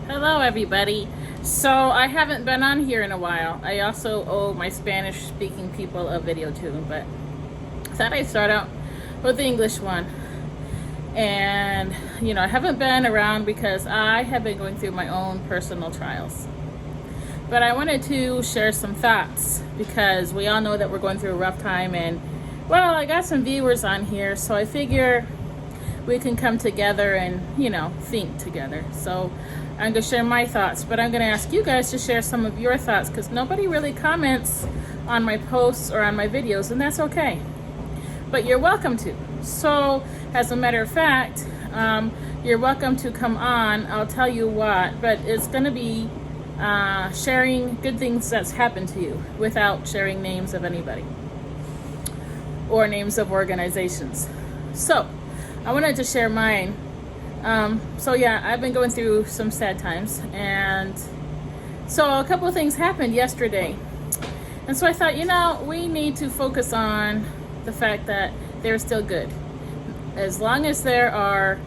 Hello, everybody. So I haven't been on here in a while. I also owe my Spanish-speaking people a video too, but I thought I'd start out with the English one. And, I haven't been around because I have been going through my own personal trials. But I wanted to share some thoughts because we all know that we're going through a rough time, and, well, I got some viewers on here, so I figure we can come together and, think together. So I'm going to share my thoughts, but I'm going to ask you guys to share some of your thoughts because nobody really comments on my posts or on my videos, and that's okay. But you're welcome to. So, as a matter of fact, you're welcome to come on. I'll tell you what, but it's going to be sharing good things that's happened to you without sharing names of anybody or names of organizations. So, I wanted to share mine. I've been going through some sad times, and so a couple of things happened yesterday. And so I thought, we need to focus on the fact that they're still good. As long as there are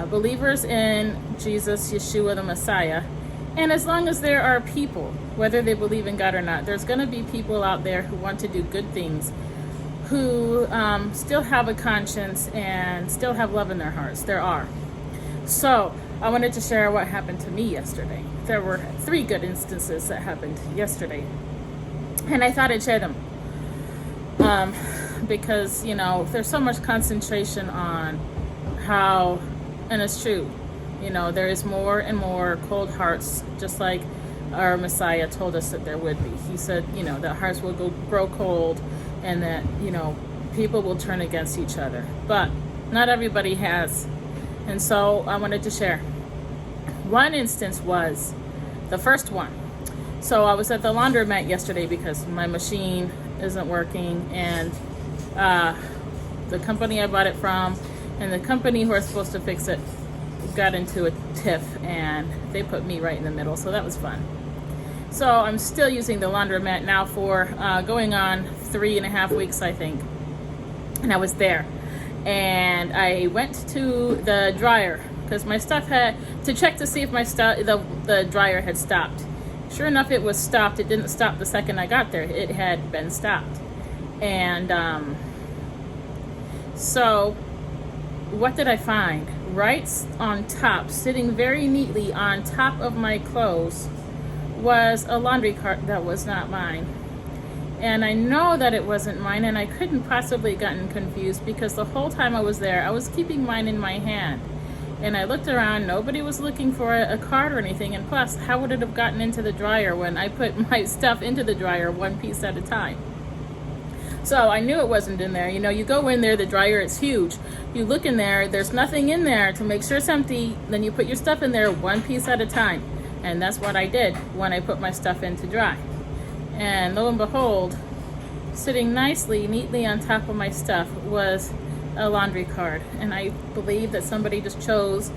believers in Jesus, Yeshua, the Messiah, and as long as there are people, whether they believe in God or not, there's going to be people out there who want to do good things, who still have a conscience and still have love in their hearts. There are. So I wanted to share what happened to me yesterday. There were 3 good instances that happened yesterday, and I thought I'd share them because there's so much concentration on how, and it's true, there is more and more cold hearts, just like our Messiah told us that there would be. He said that hearts will grow cold, and that people will turn against each other, but not everybody has. And so I wanted to share. One instance was the first one. So I was at the laundromat yesterday because my machine isn't working, and the company I bought it from and the company who are supposed to fix it got into a tiff, and they put me right in the middle, so that was fun. So I'm still using the laundromat now for going on 3.5 weeks, I think. And I was there, and I went to the dryer because my stuff had to check to see if my the dryer had stopped. Sure enough, it was stopped. It didn't stop the second I got there. It had been stopped. And so what did I find? Right on top, sitting very neatly on top of my clothes, was a laundry cart that was not mine. And I know that it wasn't mine, and I couldn't possibly gotten confused because the whole time I was there, I was keeping mine in my hand. And I looked around, nobody was looking for a card or anything, and plus, how would it have gotten into the dryer when I put my stuff into the dryer one piece at a time? So I knew it wasn't in there. You go in there, the dryer is huge. You look in there, there's nothing in there to make sure it's empty, then you put your stuff in there one piece at a time. And that's what I did when I put my stuff in to dry. And lo and behold, sitting nicely, neatly on top of my stuff was a laundry card. And I believe that somebody just chose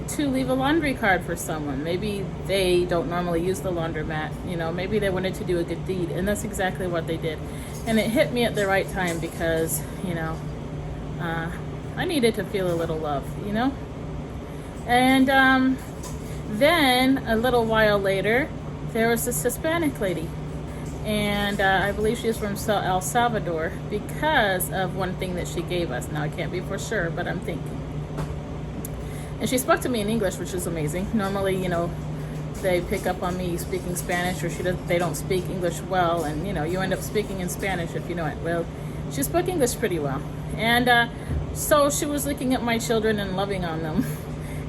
to leave a laundry card for someone. Maybe they don't normally use the laundromat. Maybe they wanted to do a good deed. And that's exactly what they did. And it hit me at the right time because, I needed to feel a little love, And then a little while later, there was this Hispanic lady. And I believe she was from El Salvador because of one thing that she gave us. Now, I can't be for sure, but I'm thinking. And she spoke to me in English, which is amazing. Normally, they pick up on me speaking Spanish, or they don't speak English well, and, you end up speaking in Spanish if you know it. Well, she spoke English pretty well. And so she was looking at my children and loving on them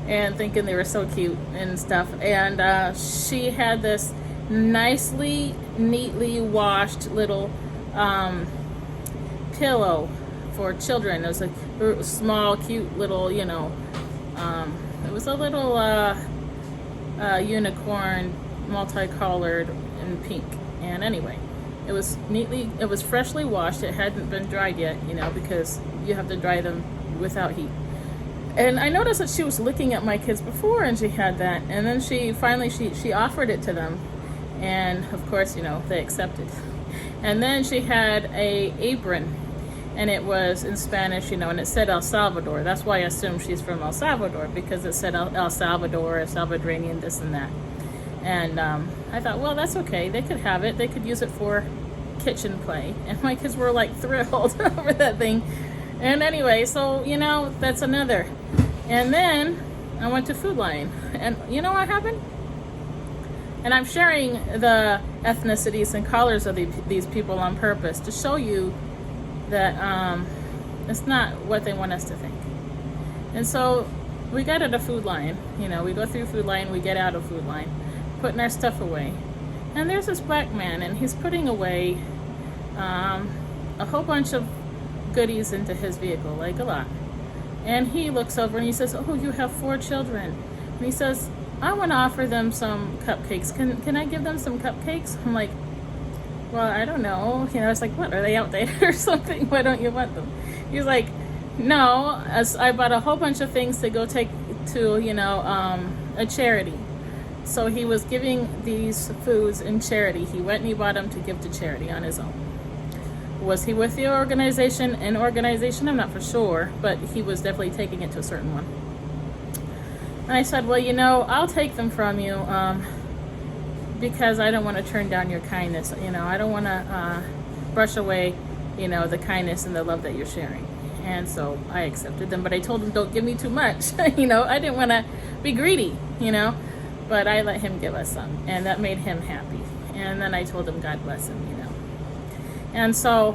and thinking they were so cute and stuff. And she had this nicely, neatly washed little pillow for children. It was a small, cute little, it was a little unicorn, multicolored and pink. And anyway, it was freshly washed. It hadn't been dried yet, because you have to dry them without heat. And I noticed that she was looking at my kids before, and she had that. And then she finally offered it to them. And of course, they accepted. And then she had a apron. and it was in Spanish, and it said El Salvador. That's why I assumed she's from El Salvador, because it said El Salvador, Salvadorian, this and that. And I thought, well, that's okay. They could have it. They could use it for kitchen play. And my kids were like thrilled over that thing. And anyway, so, that's another. And then I went to Food Lion. And you know what happened? And I'm sharing the ethnicities and colors of these people on purpose to show you that it's not what they want us to think. And so we got at a Food Lion. We go through Food Lion, we get out of Food Lion, putting our stuff away. And there's this black man, and he's putting away a whole bunch of goodies into his vehicle, like a lot. And he looks over and he says, "Oh, you have 4 children." And he says, "I want to offer them some cupcakes. Can I give them some cupcakes?" I'm like, "Well, I don't know." I was like, "What, are they outdated or something? Why don't you want them?" He's like, "No, as I bought a whole bunch of things to go take to, a charity." So he was giving these foods in charity. He went and he bought them to give to charity on his own. Was he with the organization? An organization, I'm not for sure, but he was definitely taking it to a certain one. And I said, "Well, I'll take them from you because I don't want to turn down your kindness. I don't want to brush away, the kindness and the love that you're sharing." And so I accepted them, but I told him, "Don't give me too much." I didn't want to be greedy, but I let him give us some, and that made him happy. And then I told him, "God bless him," And so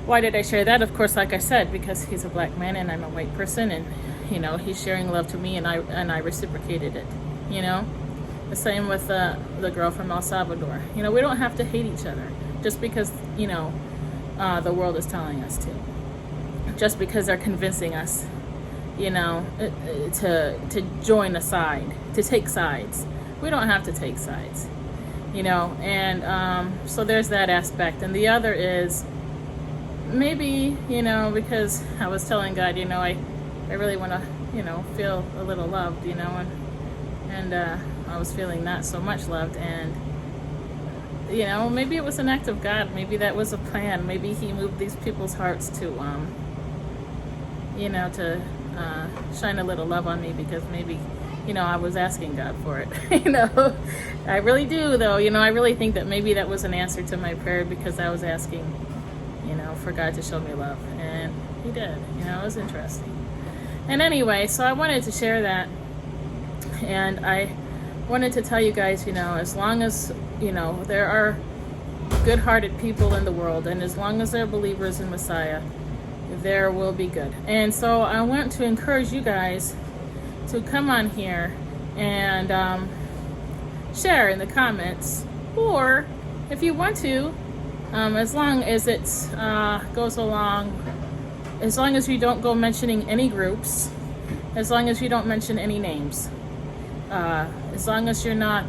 why did I share that? Of course, like I said, because he's a black man and I'm a white person, and he's sharing love to me, and I reciprocated it. The same with the girl from El Salvador. We don't have to hate each other just because the world is telling us to, just because they're convincing us to join a side, to take sides. We don't have to take sides, and so there's that aspect. And the other is maybe, because I was telling God, I really want to, feel a little loved, and I was feeling not so much loved. And, maybe it was an act of God. Maybe that was a plan. Maybe he moved these people's hearts to, to shine a little love on me, because maybe, I was asking God for it. I really do, though. I really think that maybe that was an answer to my prayer, because I was asking, for God to show me love. And he did. It was interesting. And anyway, so I wanted to share that. And I wanted to tell you guys, as long as, there are good-hearted people in the world, and as long as they're believers in Messiah, there will be good. And so I want to encourage you guys to come on here and share in the comments, or if you want to, as long as it goes along, as long as you don't go mentioning any groups, as long as you don't mention any names, as long as you're not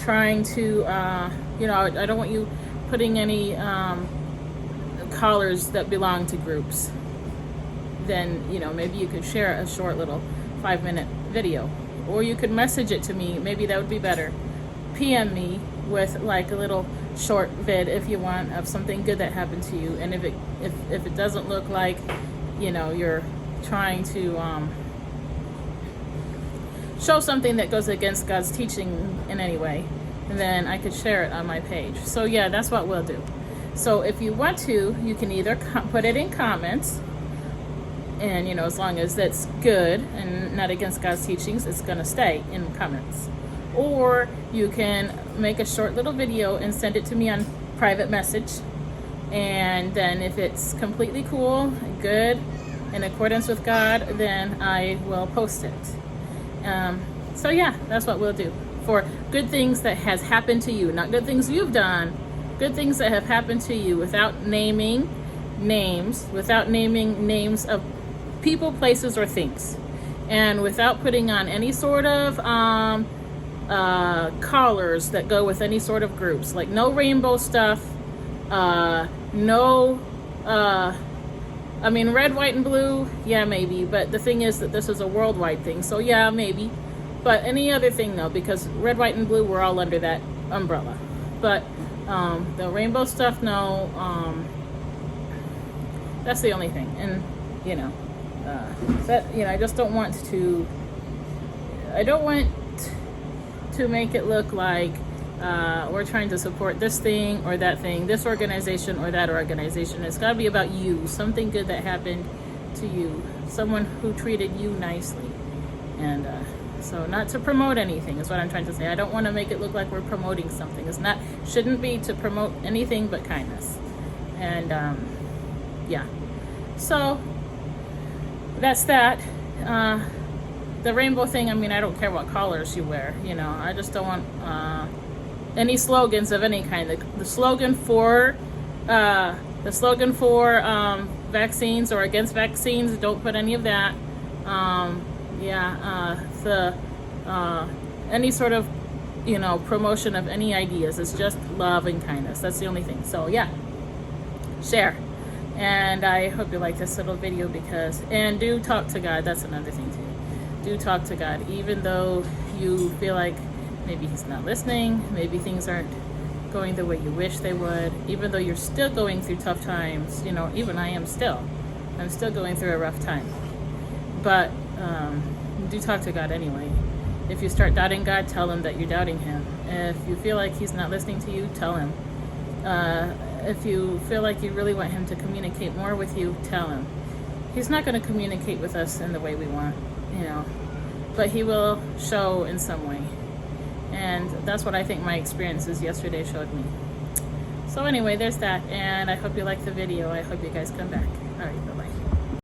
trying to, I don't want you putting any collars that belong to groups, then, maybe you could share a short little 5-minute video, or you could message it to me. Maybe that would be better. PM me with like a little short vid, if you want, of something good that happened to you. And if it doesn't look like, you're trying to show something that goes against God's teaching in any way, then I could share it on my page. So yeah, that's what we'll do. So if you want to, you can either put it in comments, and as long as that's good and not against God's teachings, it's gonna stay in comments. Or you can make a short little video and send it to me on private message, and then if it's completely cool, good, in accordance with God, then I will post it. So yeah, that's what we'll do for good things that has happened to you, not good things you've done, good things that have happened to you, without naming names of people, places, or things, and without putting on any sort of collars that go with any sort of groups, like no rainbow stuff, no red, white, and blue, yeah, maybe, but the thing is that this is a worldwide thing, so yeah, maybe, but any other thing, no, because red, white, and blue, we're all under that umbrella. But the rainbow stuff, no. That's the only thing. And you know, that, you know, I just don't want to. I don't want to make it look like we're trying to support this thing or that thing, this organization or that organization. It's got to be about you, something good that happened to you, someone who treated you nicely. And so not to promote anything is what I'm trying to say. I don't want to make it look like we're promoting something. It's not, shouldn't be to promote anything but kindness. And yeah, so that's that. The rainbow thing, I mean, I don't care what colors you wear, you know. I just don't want any slogans of any kind. The slogan for vaccines or against vaccines, don't put any of that. Any sort of, you know, promotion of any ideas. It's just love and kindness. That's the only thing. So yeah, share. And I hope you like this little video and do talk to God. That's another thing too. Do talk to God, even though you feel like maybe he's not listening, maybe things aren't going the way you wish they would, even though you're still going through tough times. You know, even I'm still going through a rough time. But do talk to God anyway. If you start doubting God, tell him that you're doubting him. If you feel like he's not listening to you, tell him. If you feel like you really want him to communicate more with you, tell him. He's not going to communicate with us in the way we want, you know, but he will show in some way. And that's what I think my experiences yesterday showed me. So anyway, there's that. And I hope you liked the video. I hope you guys come back. All right, bye-bye.